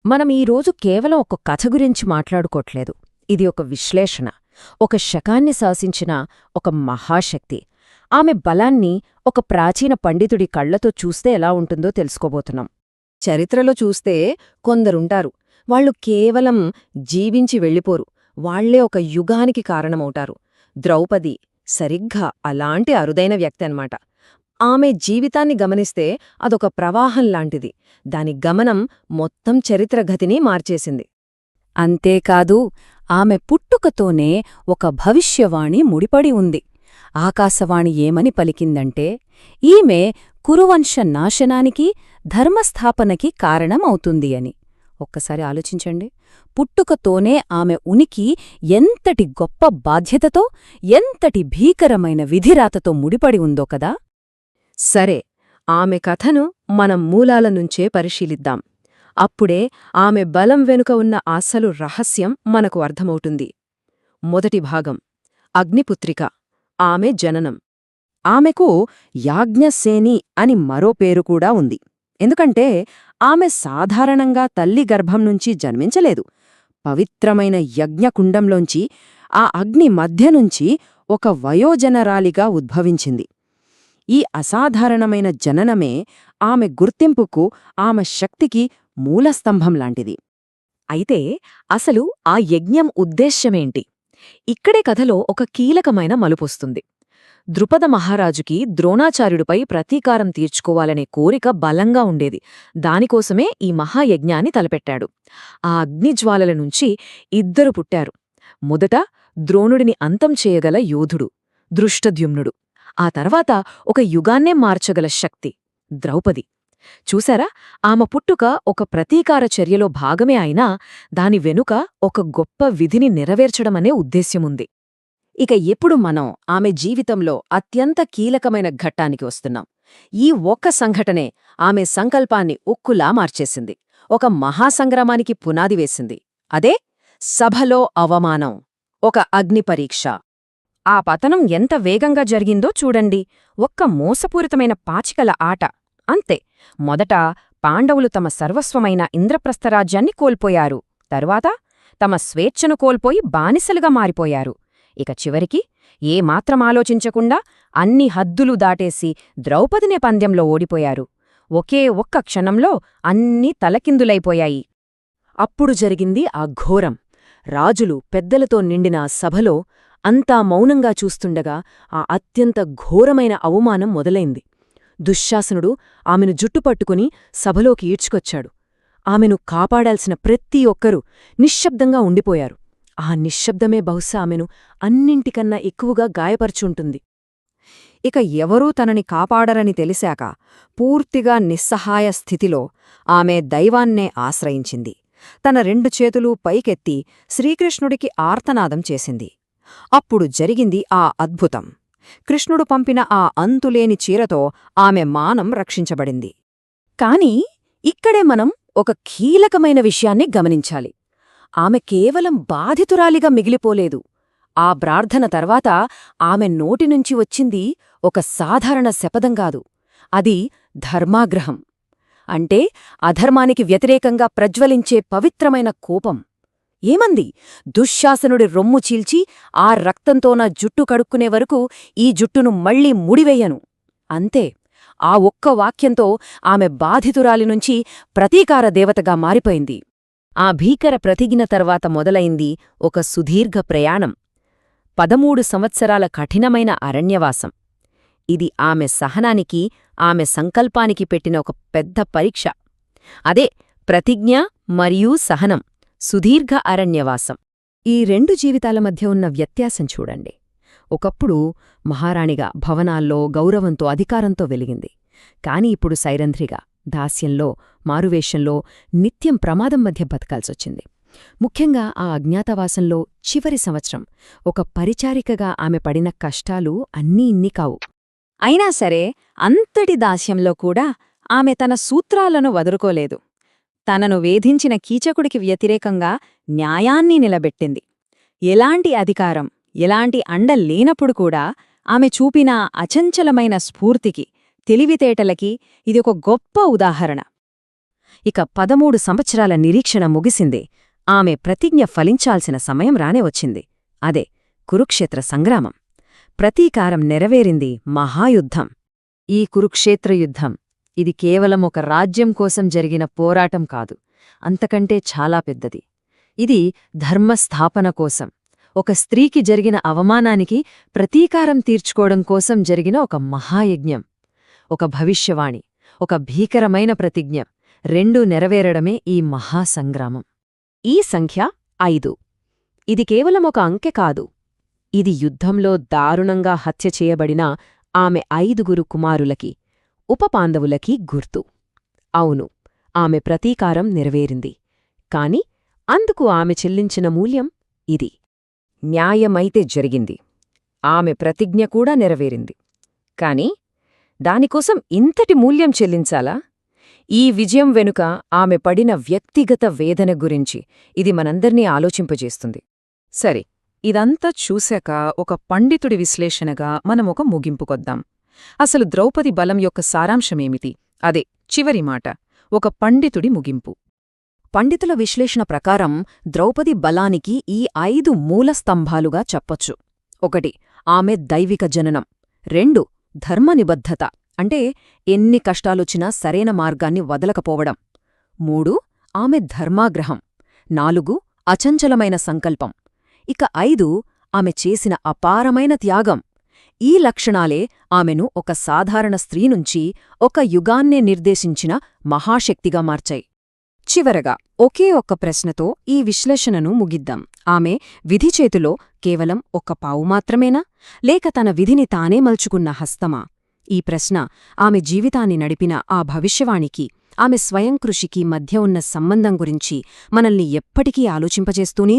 మనం ఈరోజు కేవలం ఒక కథ గురించి మాట్లాడుకోట్లేదు. ఇది ఒక విశ్లేషణ, ఒక శకాన్ని శాసించిన ఒక మహాశక్తి. ఆమె బలాన్ని ఒక ప్రాచీన పండితుడి కళ్లతో చూస్తే ఎలా ఉంటుందో తెలుసుకోబోతున్నాం. చరిత్రలో చూస్తే కొందరుంటారు, వాళ్ళు కేవలం జీవించి వెళ్ళిపోరు, వాళ్లే ఒక యుగానికి కారణమవుతారు. ద్రౌపది సరిగ్గా అలాంటి అరుదైన వ్యక్తి అన్నమాట. ఆమె జీవితాన్ని గమనిస్తే అదొక ప్రవాహంలాంటిది. దాని గమనం మొత్తం చరిత్రగతిని మార్చేసింది. అంతేకాదు, ఆమె పుట్టుకతోనే ఒక భవిష్యవాణి ముడిపడి ఉంది. ఆకాశవాణి ఏమని పలికిందంటే, ఈమె కురువంశ నాశనానికి, ధర్మస్థాపనకి కారణమవుతుంది అని. ఒక్కసారి ఆలోచించండి. పుట్టుకతోనే ఆమె ఉనికి ఎంతటి గొప్ప బాధ్యతతో, ఎంతటి భీకరమైన విధిరాతతో ముడిపడి ఉందో కదా. సరే, ఆమె కథను మనం మూలాల నుంచే పరిశీలిద్దాం. అప్పుడే ఆమె బలం వెనుక ఉన్న అసలు రహస్యం మనకు అర్థమవుతుంది. మొదటి భాగం: అగ్నిపుత్రిక, ఆమె జననం. ఆమెకు యాజ్ఞసేని అని మరో పేరు కూడా ఉంది. ఎందుకంటే ఆమె సాధారణంగా తల్లి గర్భం నుంచి జన్మించలేదు. పవిత్రమైన యజ్ఞకుండంలోంచి, ఆ అగ్ని మధ్యనుంచి ఒక వయోజనరాలిగా ఉద్భవించింది. ఈ అసాధారణమైన జననమే ఆమె గుర్తింపుకు, ఆమె శక్తికి మూలస్తంభంలాంటిది. అయితే అసలు ఆ యజ్ఞం ఉద్దేశ్యమేంటి? ఇక్కడే కథలో ఒక కీలకమైన మలుపొస్తుంది. ద్రుపద మహారాజుకి ద్రోణాచార్యుడిపై ప్రతీకారం తీర్చుకోవాలనే కోరిక బలంగా ఉండేది. దానికోసమే ఈ మహాయజ్ఞాన్ని తలపెట్టాడు. ఆ అగ్నిజ్వాలల నుంచి ఇద్దరు పుట్టారు. మొదట ద్రోణుడిని అంతం చేయగల యోధుడు దృష్టద్యుమ్నుడు. ఆ తర్వాత ఒక యుగాన్నే మార్చగల శక్తి ద్రౌపది. చూశారా, ఆమె పుట్టుక ఒక ప్రతీకార చర్యలో భాగమే అయినా దాని వెనుక ఒక గొప్ప విధిని నెరవేర్చడమనే ఉద్దేశ్యముంది. ఇక ఇప్పుడు మనం ఆమె జీవితంలో అత్యంత కీలకమైన ఘట్టానికి వస్తున్నాం. ఈ ఒక్క సంఘటనే ఆమె సంకల్పాన్ని ఉక్కులా మార్చేసింది. ఒక మహాసంగ్రామానికి పునాది వేసింది. అదే సభలో అవమానం, ఒక అగ్నిపరీక్ష. ఆ పతనం ఎంత వేగంగా జరిగిందో చూడండి. ఒక్క మోసపూరితమైన పాచికల ఆట అంతే. మొదట పాండవులు తమ సర్వస్వమైన ఇంద్రప్రస్థరాజ్యాన్ని కోల్పోయారు. తరువాత తమ స్వేచ్ఛను కోల్పోయి బానిసలుగా మారిపోయారు. ఇక చివరికి ఏమాత్రం ఆలోచించకుండా అన్ని హద్దులు దాటేసి ద్రౌపదినే పందెంలో ఓడిపోయారు. ఒకే ఒక్క క్షణంలో అన్నీ తలకిందులైపోయాయి. అప్పుడు జరిగింది ఆ ఘోరం. రాజులు పెద్దలతో నిండిన సభలో అంతా మౌనంగా చూస్తుండగా ఆ అత్యంత ఘోరమైన అవమానం మొదలైంది. దుశ్శాసనుడు ఆమెను జుట్టుపట్టుకుని సభలోకి ఈడ్చుకొచ్చాడు. ఆమెను కాపాడాల్సిన ప్రతి ఒక్కరూ నిశ్శబ్దంగా ఉండిపోయారు. ఆ నిశ్శబ్దమే బహుశా ఆమెను అన్నింటికన్నా ఎక్కువగా గాయపర్చుంటుంది. ఇక ఎవరూ తనని కాపాడరని తెలిసాక పూర్తిగా నిస్సహాయ స్థితిలో ఆమె దైవాన్నే ఆశ్రయించింది. తన 2 చేతులూ పైకెత్తి శ్రీకృష్ణుడికి ఆర్తనాదం చేసింది. అప్పుడు జరిగింది ఆ అద్భుతం. కృష్ణుడు పంపిన ఆ అంతులేని చీరతో ఆమె మానం రక్షించబడింది. కాని ఇక్కడే మనం ఒక కీలకమైన విషయాన్ని గమనించాలి. ఆమె కేవలం బాధితురాలిగా మిగిలిపోలేదు. ఆ ప్రార్థన తర్వాత ఆమె నోటినుంచి వచ్చింది ఒక సాధారణ శపథం కాదు. అది ధర్మాగ్రహం. అంటే అధర్మానికి వ్యతిరేకంగా ప్రజ్వలించే పవిత్రమైన కోపం. ఏమంది? దుశ్శాసనుడి రొమ్ము చీల్చి ఆ రక్తంతో నా జుట్టు కడుక్కునే వరకు ఈ జుట్టును మళ్లీ ముడివెయ్యను. అంతే. ఆ ఒక్క వాక్యంతో ఆమె బాధితురాలినుంచి ప్రతీకార దేవతగా మారిపోయింది. ఆ భీకర ప్రతిజ్ఞ తర్వాత మొదలైంది ఒక సుదీర్ఘ ప్రయాణం. 13 సంవత్సరాల కఠినమైన అరణ్యవాసం. ఇది ఆమె సహనానికి, ఆమె సంకల్పానికి పెట్టిన ఒక పెద్ద పరీక్ష. అదే ప్రతిజ్ఞ మరియు సహనం, సుదీర్ఘ అరణ్యవాసం. ఈ 2 జీవితాల మధ్య ఉన్న వ్యత్యాసం చూడండి. ఒకప్పుడు మహారాణిగా భవనాల్లో గౌరవంతో, అధికారంతో వెలిగింది. కాని ఇప్పుడు సైరంధ్రిగా, దాస్యంలో, మారువేషంలో, నిత్యం ప్రమాదం మధ్య బతకాల్సొచ్చింది. ముఖ్యంగా ఆ అజ్ఞాతవాసంలో చివరి సంవత్సరం ఒక పరిచారికగా ఆమె పడిన కష్టాలు అన్నీ ఇన్ని కావు. అయినా సరే అంతటి దాస్యంలో కూడా ఆమె తన సూత్రాలను వదులుకోలేదు. తనను వేధించిన కీచకుడికి వ్యతిరేకంగా న్యాయాన్ని నిలబెట్టింది. ఎలాంటి అధికారం, ఎలాంటి అండ లేనప్పుడు కూడా ఆమె చూపిన అచంచలమైన స్ఫూర్తికి, తెలివితేటలకి ఇది ఒక గొప్ప ఉదాహరణ. ఇక 13 సంవత్సరాల నిరీక్షణ ముగిసింది. ఆమె ప్రతిజ్ఞ ఫలించాల్సిన సమయం రానే వచ్చింది. అదే కురుక్షేత్ర సంగ్రామం. ప్రతీకారం నెరవేరింది. మహాయుద్ధం. ఈ కురుక్షేత్ర యుద్ధం ఇది కేవలం ఒక రాజ్యం కోసం జరిగిన పోరాటం కాదు, అంతకంటే చాలా పెద్దది. ఇది ధర్మస్థాపన కోసం, ఒక స్త్రీకి జరిగిన అవమానానికి ప్రతీకారం తీర్చుకోవడం కోసం జరిగిన ఒక మహాయజ్ఞం. ఒక భవిష్యవాణి, ఒక భీకరమైన ప్రతిజ్ఞ, రెండూ నెరవేరడమే ఈ మహాసంగ్రామం. ఈ సంఖ్య 5. ఇది కేవలం ఒక అంకె కాదు. ఇది యుద్ధంలో దారుణంగా హత్య చేయబడిన ఆమె 5గురు కుమారులకి, ఉపపాండవులకి గుర్తు. అవును, ఆమె ప్రతీకారం నెరవేరింది. కాని అందుకు ఆమె చెల్లించిన మూల్యం ఇది. న్యాయమైతే జరిగింది. ఆమె ప్రతిజ్ఞ కూడా నెరవేరింది. కాని దానికోసం ఇంతటి మూల్యం చెల్లించాలా? ఈ విజయం వెనుక ఆమె పడిన వ్యక్తిగత వేదన గురించి ఇది మనందర్నీ ఆలోచింపజేస్తుంది. సరే, ఇదంతా చూశాక ఒక పండితుడి విశ్లేషణగా మనమొక ముగింపుకొద్దాం. అసలు ద్రౌపది బలం యొక్క సారాంశమేమిటి? అదే చివరి మాట, ఒక పండితుడి ముగింపు. పండితుల విశ్లేషణ ప్రకారం ద్రౌపది బలానికి ఈ 5 మూలస్తంభాలుగా చెప్పొచ్చు. 1. ఆమె దైవిక జననం. 2. ధర్మనిబద్ధత, అంటే ఎన్ని కష్టాలొచ్చినా సరైన మార్గాన్ని వదలకపోవడం. 3. ఆమె ధర్మాగ్రహం. 4. అచంచలమైన సంకల్పం. ఇక 5. ఆమె చేసిన అపారమైన త్యాగం. ఈ లక్షణాలే ఆమెను ఒక సాధారణ స్త్రీ నుంచి ఒక యుగాన్నే నిర్దేశించిన మహాశక్తిగా మార్చాయి. చివరగా ఒకే ఒక్క ప్రశ్నతో ఈ విశ్లేషణను ముగిద్దాం. ఆమె విధి చేతిలో కేవలం ఒక్క పావు మాత్రమేనా, లేక తన విధిని తానే మల్చుకున్న హస్తమా? ఈ ప్రశ్న ఆమె జీవితాన్ని నడిపిన ఆ భవిష్యవాణికి, ఆమె స్వయం కృషికి మధ్య ఉన్న సంబంధం గురించి మనల్ని ఎప్పటికీ ఆలోచింపజేస్తూనే